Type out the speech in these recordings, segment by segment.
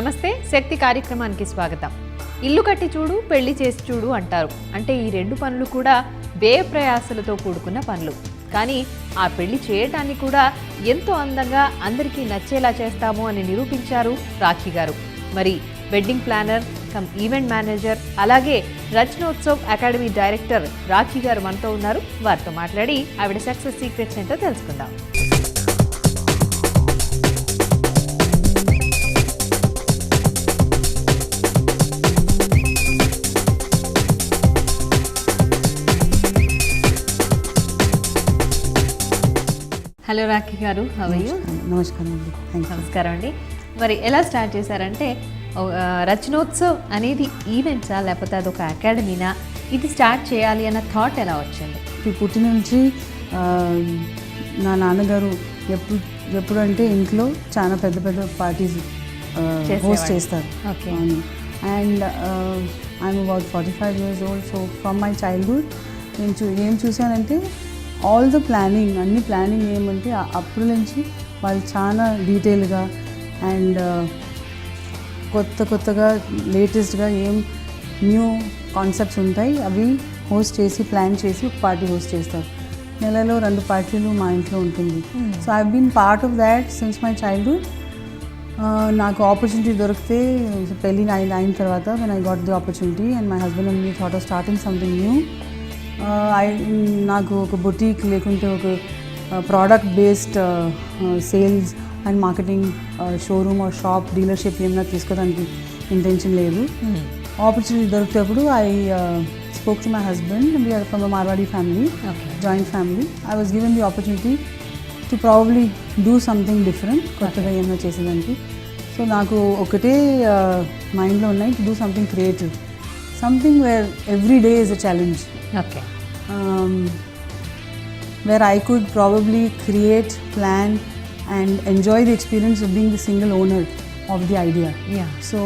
నమస్తే శక్తి కార్యక్రమానికి స్వాగతం. ఇల్లు కట్టి చూడు పెళ్లి చేసి చూడు అంటారు. అంటే ఈ రెండు పనులు కూడా వ్యయ ప్రయాసలతో కూడుకున్న పనులు. కానీ ఆ పెళ్లి చేయటాన్ని కూడా ఎంతో అందంగా అందరికీ నచ్చేలా చేస్తాము అని నిరూపించారు రాఖీ గారు. మరి wedding planner come event manager అలాగే రచనోత్సవ్ అకాడమీ డైరెక్టర్ రాఖీ గారు మనతో ఉన్నారు. వారితో మాట్లాడి ఆవిడ సక్సెస్ సీక్రెట్స్ ఏంటో తెలుసుకుందాం. హలో రాఖీ గారు, హౌ ఆర్ యు? నమస్కారం అండి. నమస్కారం అండి. మరి ఎలా స్టార్ట్ చేశారంటే రచనోత్సవ్ అనేది ఈవెంట్సా లేకపోతే అదొక అకాడమీనా? ఇది స్టార్ట్ చేయాలి అన్న థాట్ ఎలా వచ్చింది? పుట్టిన నుంచి నా నాన్నగారు ఎప్పుడంటే ఇంట్లో చాలా పెద్ద పెద్ద పార్టీస్ హోస్ట్ చేస్తారు. And I'm about 45 years old. So from my childhood నేను ఏం చూశానంటే ఆల్ ద ప్లానింగ్ ఏమంటే అప్పటి నుంచి వాళ్ళు చాలా డీటెయిల్గా అండ్ కొత్తగా లేటెస్ట్గా ఏం న్యూ కాన్సెప్ట్స్ ఉంటాయి అవి హోస్ట్ చేసి ప్లాన్ చేసి ఒక పార్టీ హోస్ట్ చేస్తారు. నెలలో 2 పార్టీలు మా ఇంట్లో ఉంటుంది. So I been part of that since my childhood. నాకు ఆపర్చునిటీ దొరికితే పెళ్ళి అయిన తర్వాత when I got the opportunity and my husband and me thought of starting something new. నాకు ఒక బొటీక్ లేకుంటే ఒక product based sales and marketing showroom or shop dealership ఏమైనా తీసుకోవడానికి ఇంటెన్షన్ లేదు. ఆపర్చునిటీ దొరికేటప్పుడు I spoke to my husband. We are from a Marwari family, joint family. I was given the opportunity to probably do something different, కొత్తగా ఏమైనా చేసేదానికి. So నాకు ఒకటే మైండ్లో ఉన్నాయి, to do something creative, something where every day is a challenge. Okay. Where I could probably create, plan and enjoy the experience of being the single owner of the idea. Yeah. So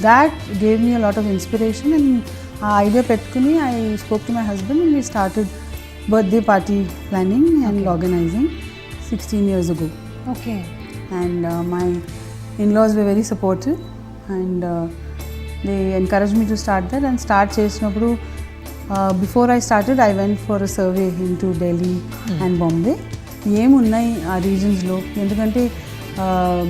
that gave me a lot of inspiration, and idea petkuni I spoke to my husband and we started birthday party planning and organizing 16 years ago. Okay. And my in-laws were very supportive and they encouraged me to start that and start చేసినప్పుడు before I started I went for a survey into Delhi and Bombay. ఏమున్నాయి ఆ రీజన్స్లో, ఎందుకంటే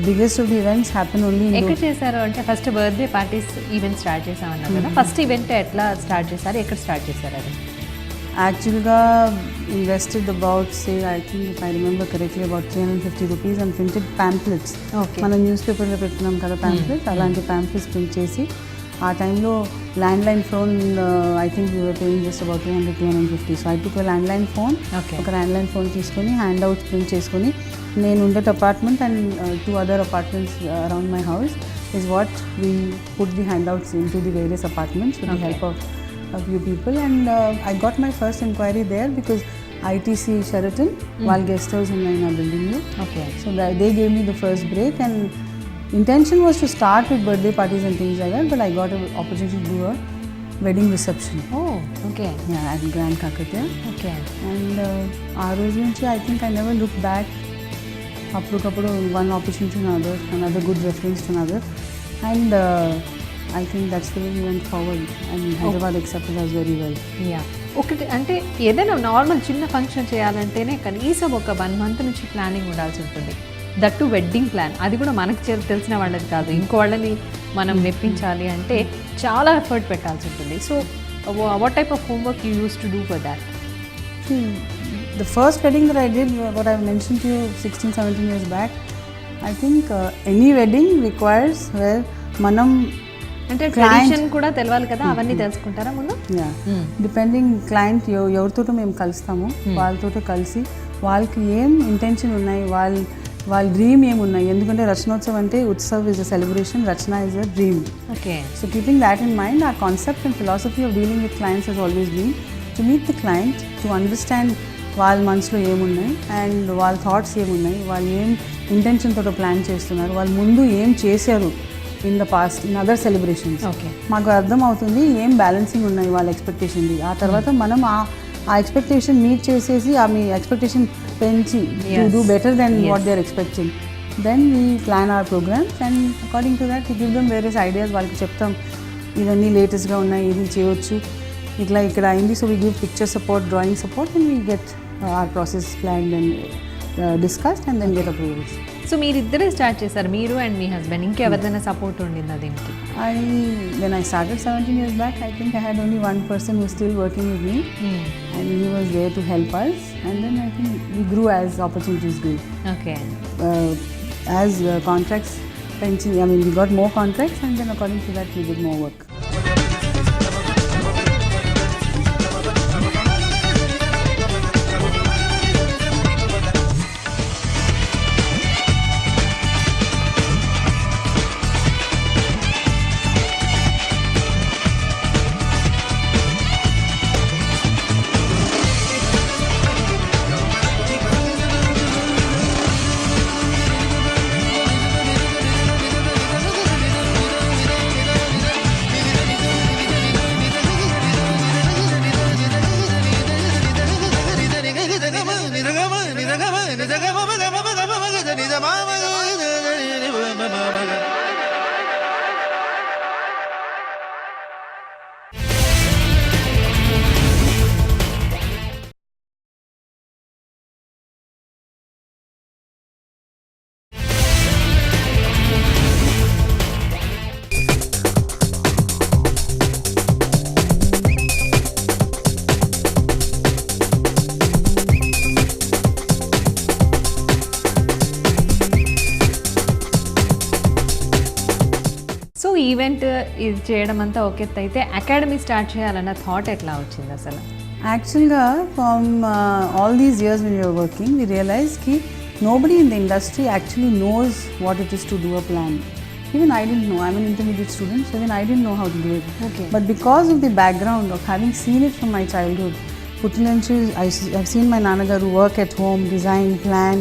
biggest of the events happen only. ఎక్కడ చేశారు అంటే first birthday parties event start చేసామన్నారు కదా, ఫస్ట్ ఈవెంట్ ఎట్లా స్టార్ట్ చేశారు, ఎక్కడ స్టార్ట్ చేశారు? అది యాక్చువల్గా invested about I think if I remember correctly about 350 rupees and printed pamphlets. మనం న్యూస్ పేపర్లో పెట్టుకున్నాం కదా ప్యాంప్లెట్స్, అలాంటి ప్యాంప్లెట్స్ ప్రింట్ చేసి ఆ టైంలో landline phone I think we were paying just about 200-250. So I took landline phone, ఒక landline phone తీసుకొని హ్యాండ్ అవుట్స్ ప్రింట్ చేసుకొని నేను ఉండే apartment and 2 other apartments around my house is what we put the hand outs in to the various apartments with the help of a few people, and I got my first inquiry there because ITC Sheraton while guest house in my building. Okay. So they gave me the first break, and intention was to start with birthday parties and things like that, but I got an opportunity to do a wedding reception. Oh, okay. Yeah, at Grand Kakatiya. Okay. And aa roju nunchi I think I never looked back. Appudu one opportunity to another good reference to another, and I think that's the way we went forward, and Hyderabad accepted us very well. Yeah. ఒకటి అంటే ఏదైనా normal చిన్న function చేయాలంటేనే కనీసం ఒక 1 month నుంచి planning ఉండాల్సి ఉంటుంది. That wedding plan, అది కూడా మనకు తెలిసిన వాళ్ళది కాదు, ఇంకో వాళ్ళని మనం మెప్పించాలి అంటే చాలా ఎఫర్ట్ పెట్టాల్సి ఉంటుంది. So what type of homework you use to do for that? The first wedding that I did, what I mentioned to you 16-17 years back, I think any wedding requires where మనం అంటే tradition కూడా తెలవాలి కదా, అవన్నీ తెలుసుకుంటారా ముందు? Depending client ఎవరితోటో మేము కలుస్తాము, వాళ్ళతో కలిసి వాళ్ళకి ఏం ఇంటెన్షన్ ఉన్నాయి, వాళ్ళ డ్రీమ్ ఏమున్నాయి. ఎందుకంటే రచనోత్సవ్ అంటే Utsav is a celebration, Rachana is a dream. Okay. So keeping that in mind, our concept and philosophy of dealing with clients has always been to meet the client, to understand వాళ్ళ మనసులో ఏమున్నాయి and వాళ్ళ thoughts ఏమున్నాయి, వాళ్ళు ఏం intention తోట plan చేస్తున్నారు, వాళ్ళు ముందు ఏం చేశారు in the past in other celebrations. మాకు అర్థం అవుతుంది ఏం బ్యాలెన్సింగ్ ఉన్నాయి వాళ్ళ ఎక్స్పెక్టేషన్ది. ఆ తర్వాత మనం ఆ ఎక్స్పెక్టేషన్ మీట్ చేసేసి మీ ఎక్స్పెక్టేషన్ పెంచి do better then what they are expecting. then we plan our programs, and according to that we give them various ideas. వాళ్ళకి చెప్తాం ఇవన్నీ లేటెస్ట్గా ఉన్నాయి, ఇది చేయొచ్చు, ఇట్లా ఇక్కడ అయింది. So we give picture support, drawing support, and we get our process planned and discussed and then get approvals. So మీరిద్దరే స్టార్ట్ చేశారు, మీరు అండ్ మీ హస్బెండ్, ఇంకెవరిదైనా సపోర్ట్ ఉండిందా దీనికి? When I started 17 years back, I think I had only one person who was still working with me, and he was there to help us, and then I think we grew as opportunities grew. Okay. As contracts, we got more contracts, and then according to that we did more work. So event ఇది చేయడం అంతా okay అయితే academy start చేయాలన్న thought ఎట్లా వచ్చింది అసలు? యాక్చువల్గా from all these years when we were working, we realized ki nobody in the industry actually knows what it is to do a plan. Even I didn't know. I'm an intermediate student, so even I didn't know how to do it. Okay. But because of the background of having seen it from my childhood, Puttilanchi, I've seen my Nanagaru work at home, design, plan,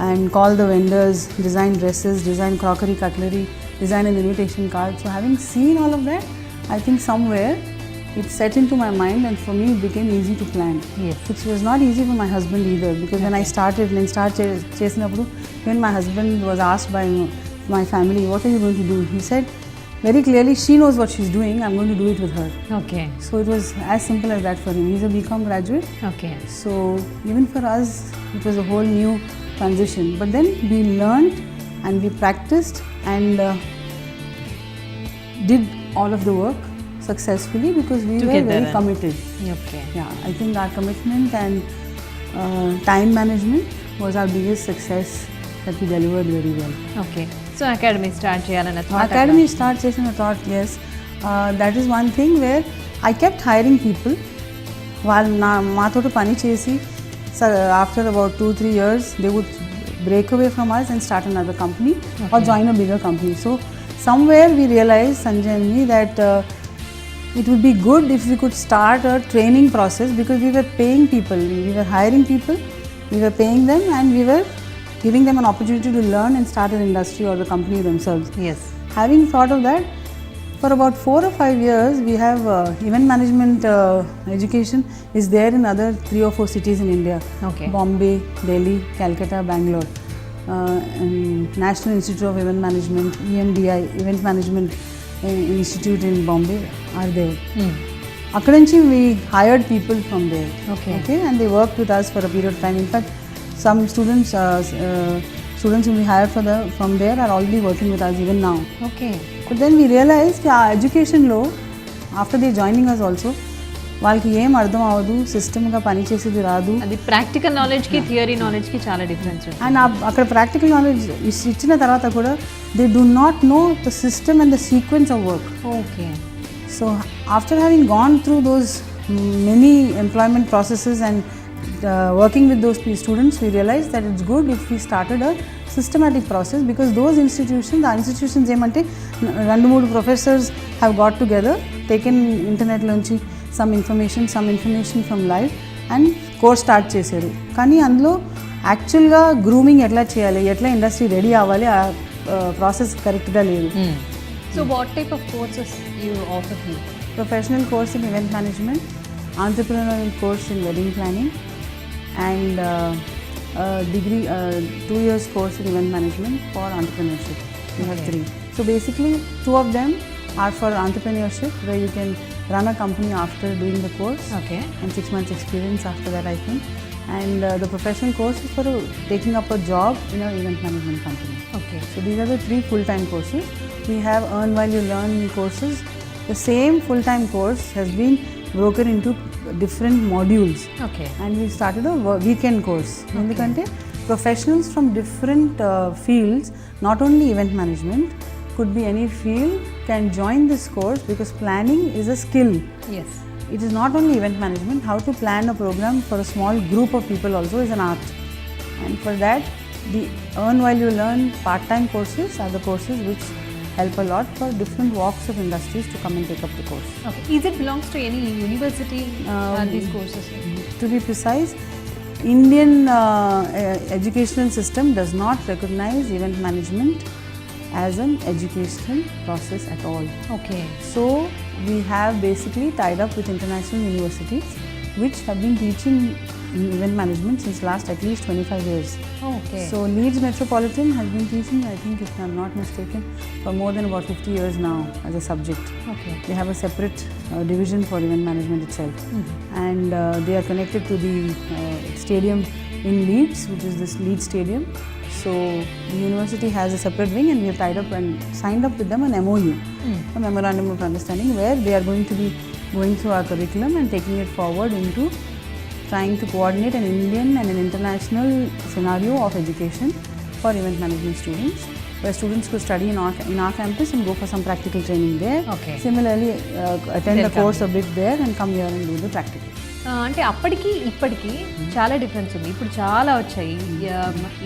and call the vendors, design dresses, design crockery, cutlery, design an invitation card. So having seen all of that, I think somewhere it set into my mind, and for me it became easy to plan. Yes. Which was not easy for my husband either, because when I started చేసినప్పుడు, when my husband was asked by my family, what are you going to do? He said very clearly, she knows what she's doing, I'm going to do it with her. Okay. So it was as simple as that for him. He's a BCom graduate. Okay. So even for us, it was a whole new transition. But then we learned and we practiced and did all of the work successfully because we were very committed. Okay. Yeah, I think our commitment and time management was our biggest success that we delivered very well. Okay. So academy start చేయాలన్న thought? Academy start చేసిన thought, yes. That is one thing where I kept hiring people. వాళ్ళు మాతో పని చేసి after about 2-3 years they would break away from us and start another company or join a bigger company. So somewhere we realized, Sanjay and me, that it would be good if we could start a training process, because we were paying people, we were hiring people, we were paying them, and we were giving them an opportunity to learn and start an industry or the company themselves. Yes. Having thought of that, for about 4 or 5 years, we have event management education is there in other 3 or 4 cities in India. Okay. Bombay, Delhi, Calcutta, Bangalore. And National Institute of Event Management, EMDI, Event Management Institute in Bombay are there. అక్కడ నుంచి we hired people from there. Okay. And they worked with us for a period of time. In fact, some students whom we hired from there are already working with us even now. Okay. But then we realized our education లో after they joining us also, వాళ్ళకి ఏం అర్థం అవ్వదు, సిస్టమ్గా పనిచేసేది రాదు. అది practical నాలెడ్జ్కి theory నాలెడ్జ్కి చాలా difference ఉంటుంది. అండ్ అక్కడ ప్రాక్టికల్ నాలెడ్జ్ ఇచ్చిన తర్వాత కూడా they do not know the system and the sequence of work. Okay. So after having gone through those many employment processes and working with those students, we realized that it's good if we started a systematic process, because those institutions ఏమంటే 2-3 professors have got together, taken internet లోంచి some information from live and course start చేశారు. కానీ అందులో యాక్చువల్గా grooming ఎట్లా చేయాలి, ఎట్లా industry ready అవ్వాలి, ఆ ప్రాసెస్ కరెక్ట్గా లేదు. So what type of courses you offer here? Professional course in event management, entrepreneurial course in wedding planning, and degree, 2 years course in event management for entrepreneurship. We have 3. So basically 2 of them are for entrepreneurship, where you can run a company after doing the course, and 6 months experience after that, I think. And the professional course is for taking up a job in an event management company. So these are the 3 full-time courses. We have Earn While You Learn courses. The same full-time course has been broken into different modules. And we started a weekend course. Endukante professionals from different fields, not only event management, could be any field, can join this course, because planning is a skill. It is not only event management. How to plan a program for a small group of people also is an art. And for that, the Earn While You Learn part-time courses are the courses which help a lot for different walks of industries to come and take up the course. Is it belongs to any university, these courses? To be precise, Indian educational system does not recognize event management as an educational process at all. So we have basically tied up with international universities which have been teaching event management since last at least 25 years. So Leeds Metropolitan has been teaching, I think if I'm not mistaken, for more than about 50 years now as a subject. They have a separate division for event management itself. And they are connected to the stadium in Leeds, which is this Leeds Stadium. So the university has a separate wing, and we have tied up and signed up with them an MOU, a Memorandum of Understanding, where they are going to be going through our curriculum and taking it forward into trying to coordinate an Indian and an international scenario of education for event management students, where students could study in our campus and go for some practical training there. Similarly, attend the course a bit there and come here and do the practical. అంటే అప్పటికి ఇప్పటికి చాలా difference ఉంది. ఇప్పుడు చాలా వచ్చాయి,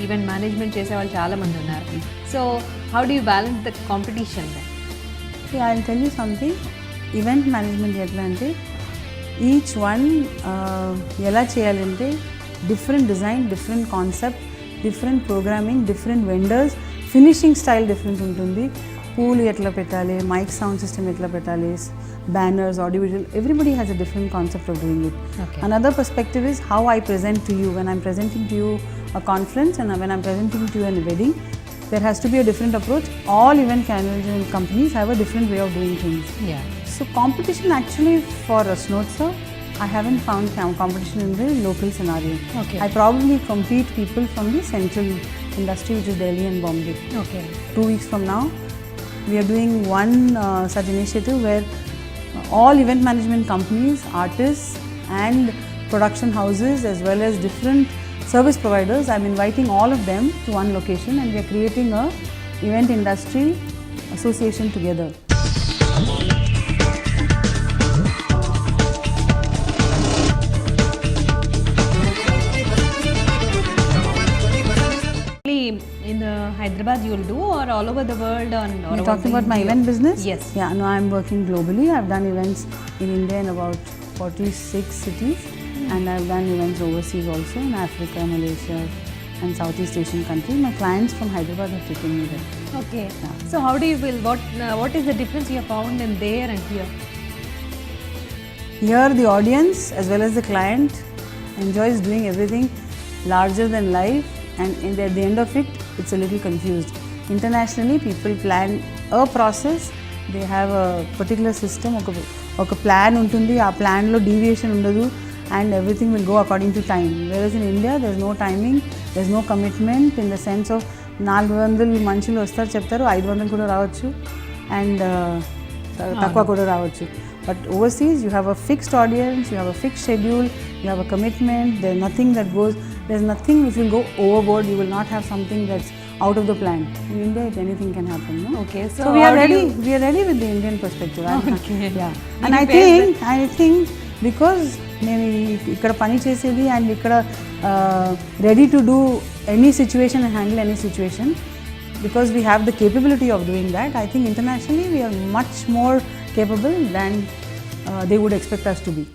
event management చేసే వాళ్ళు చాలా మంది ఉన్నారు. So how do you balance the competition? I will tell you something. Event management ఎట్లా అంటే, ఈచ్ వన్ ఎలా చేయాలంటే different design, different concept, different programming, different vendors, finishing style different ఉంటుంది. పూలు ఎట్లా పెట్టాలి, మైక్ సౌండ్ సిస్టమ్ ఎట్లా పెట్టాలి, banners, audiovisual, everybody has a different concept of doing it. Another perspective is how I present to you. When I'm presenting to you a conference and when I'm presenting to you a wedding, there has to be a different approach. All event management companies have a different way of doing things. So competition actually for Rasnotsav, I haven't found competition in the local scenario. I probably compete people from the central industry, which is Delhi and Bombay. 2 weeks from now, we are doing one such initiative where all event management companies, artists and production houses, as well as different service providers, I'm inviting all of them to one location, and we are creating a event industry association together. In Hyderabad you will do, or all over the world? You're talking about my event business? Yes. Yeah, no, I'm working globally. I've done events in India in about 46 cities, and I've done events overseas also, in Africa, Malaysia and Southeast Asian countries. My clients from Hyderabad have taken me there. So how do you feel? What is the difference you have found in there and here? Here the audience as well as the client enjoys doing everything larger than life, and at the end of it, it's a little confused. Internationally, people plan a process. They have a particular system, oka plan untundi, aa plan lo deviation undadu, and everything will go according to time. Whereas in India, there's no timing, there's no commitment, in the sense of 400 మనుషులు వస్తారు చెప్తారు, 500 కూడా రావచ్చు, and తక్కువ కూడా రావచ్చు. But overseas, you have a fixed audience, you have a fixed schedule, you have a commitment. There's nothing that goes, there's nothing which will go overboard. You will not have something that's out of the plan. In India, anything can happen. No? So we are ready. We are ready with the Indian perspective. Yeah. And I think because నేను ఇక్కడ పని చేసేది and ఇక్కడ ready to do any situation and handle any situation, because we have the capability of doing that. I think internationally we are much more capable than they would expect us to be.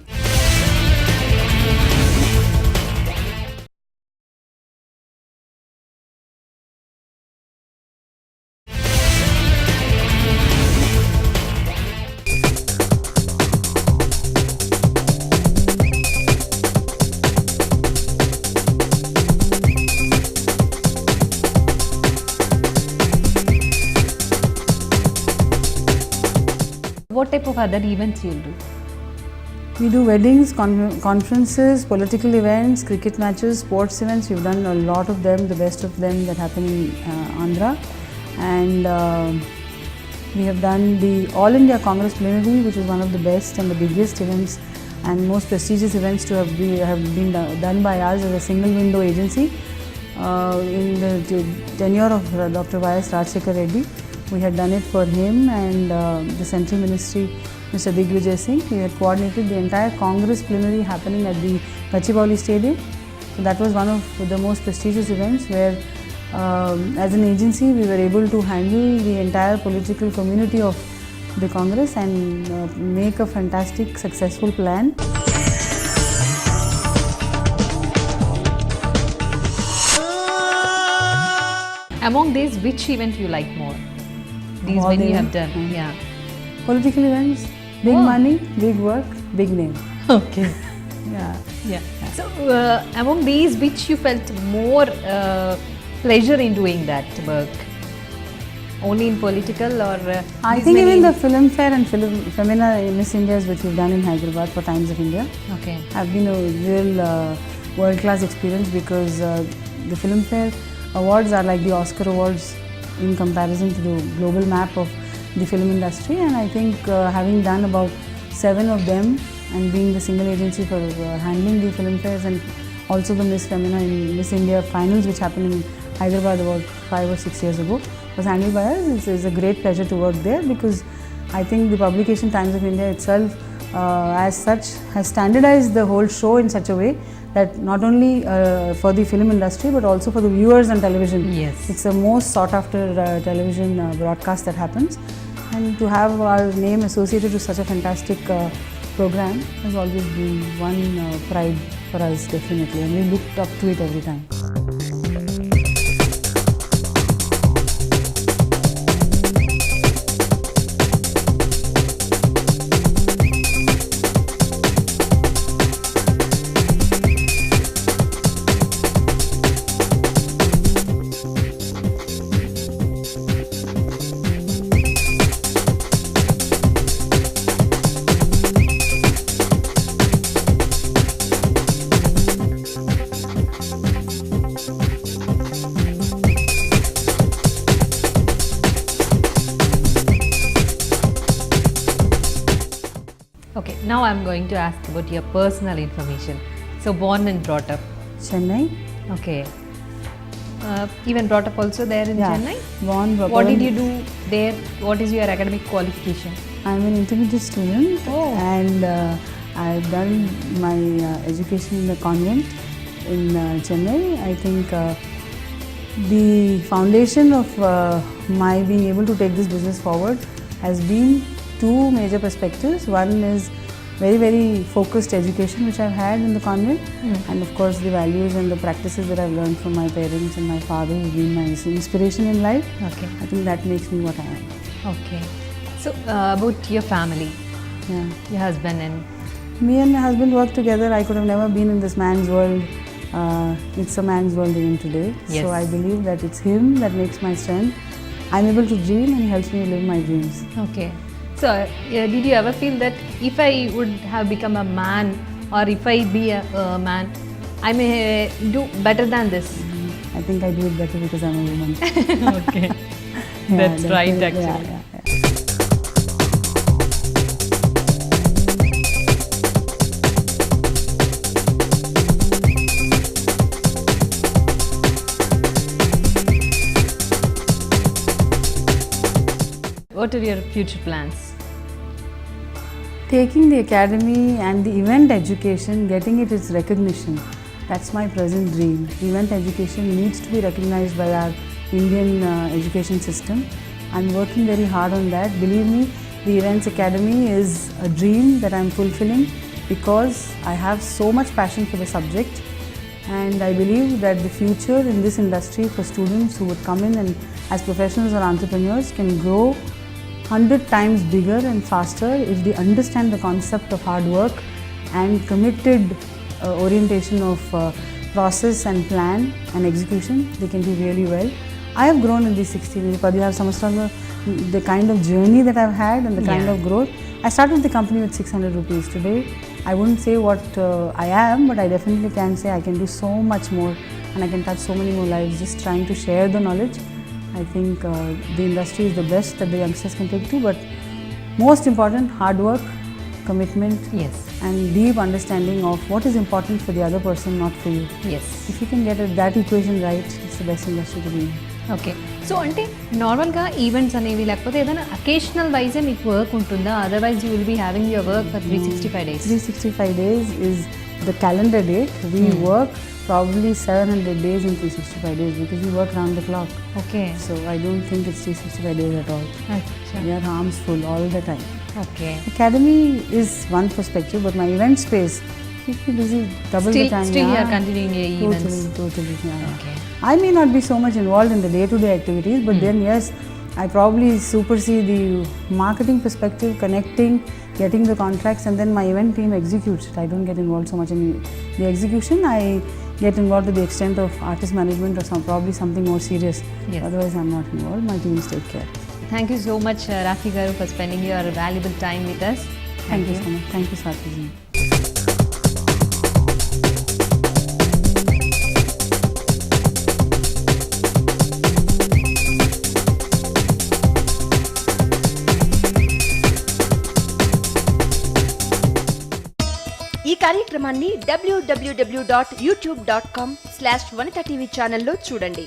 what type of other events you'll do? We do weddings, conferences, political events, cricket matches, sports events. We've done a lot of them, the best of them that happen in Andhra. And we have done the All India Congress Plenary, which is one of the best and the biggest events and most prestigious events to have been done by us as a single window agency. In the tenure of Dr. Y.S. Rajshekhar Reddy, we had done it for him and the Central Ministry, Mr. Digvijay Singh. We had coordinated the entire Congress plenary happening at the Gachibowli Stadium. So that was one of the most prestigious events where as an agency we were able to handle the entire political community of the Congress and make a fantastic successful plan. Among these, which event you like more? These All many the you have events? done. Yeah. Political events, big money, big work, big name. Okay. Yeah. Yeah. So among these, which you felt more pleasure in doing that work? Only in political or? I these think many- even the Filmfare and Femina Miss Indias which we've done in Hyderabad for Times of India Okay. have been a real world-class experience because the Filmfare awards are like the Oscar awards in comparison to the global map of the film industry, and I think having done about 7 of them and being the single agency for handling the Filmfares and also the Miss Femina in Miss India finals which happened in Hyderabad about 5 or 6 years ago was handled by us. It's a great pleasure to work there because I think the publication Times of India itself as such has standardized the whole show in such a way that not only for the film industry but also for the viewers on television. Yes. It's the most sought after television broadcast that happens, and to have our name associated to such a fantastic program has always been one pride for us, definitely, and we looked up to it every time. Okay. Now I'm going to ask about your personal information. So born and brought up. Chennai. Okay. Even brought up also there in Yeah. Chennai. Born, What did you do there? What is your academic qualification? I'm an intermediate student Oh. and I've done my education in the convent in Chennai. I think the foundation of my being able to take this business forward has been 2 major perspectives. One is very, very focused education which I've had in the convent, and of course the values and the practices that I've learned from my parents and my father who've been my inspiration in life. Okay. I think that makes me what I am. Okay. So about your family, Yeah. your husband and Me and my husband work together. I could have never been in this man's world. It's a man's world even today. Yes. So I believe that it's him that makes my strength. I'm able to dream and he helps me live my dreams. okay. So did you ever feel that if I would have become a man or if I be a man, I may do better than this? I think I do it better because I'm a woman. Okay. Yeah, That's right, definitely. actually. Yeah. What are your future plans? Taking the academy and the event education, getting it its recognition, that's my present dream. Event education needs to be recognized by our Indian education system. I'm working very hard on that. Believe me, the Events Academy is a dream that I'm fulfilling because I have so much passion for the subject, and I believe that the future in this industry for students who would come in and as professionals or entrepreneurs can grow 100 times bigger and faster if they understand the concept of hard work and committed orientation of process and plan and execution. They can do really well. I have grown in these 16 years. The kind of journey that I've had and the kind of growth I started the company with 600 rupees. Today, I wouldn't say what I am, but I definitely can say I can do so much more and I can touch so many more lives just trying to share the knowledge. I think the industry is the best that the youngsters can take to, but most important, hard work, commitment, Yes. and deep understanding of what is important for the other person, not for you. Yes. If you can get that equation right, it's the best industry to be in. Okay. So అంటే నార్మల్గా events అనేవి లేకపోతే ఏదైనా occasional వైజే మీకు work ఉంటుందా? Otherwise you will be having your work for 365 days. 365 days is the calendar date. We work probably 700 days in 365 days because we work round the clock. Okay. So I don't think it's 365 days at all. We are arms full all the time. Okay. Academy is one perspective, but my event space keeps me busy double the time. Still you are continuing your events. Totally. Yeah. Okay. I may not be so much involved in the day-to-day activities, but then yes, I probably supersede the marketing perspective, connecting, getting the contracts, and then my event team executes it. I don't get involved so much in the execution. I get involved to the extent of artist management or probably something more serious. Yes. Otherwise, I'm not involved. My teams take care. Thank you so much, Rakhi Garu, for spending your valuable time with us. Thank you so much. Thank you, Swati ji. ఈ కార్యక్రమాన్ని www.youtube.com/vanita TV ఛానల్లో చూడండి.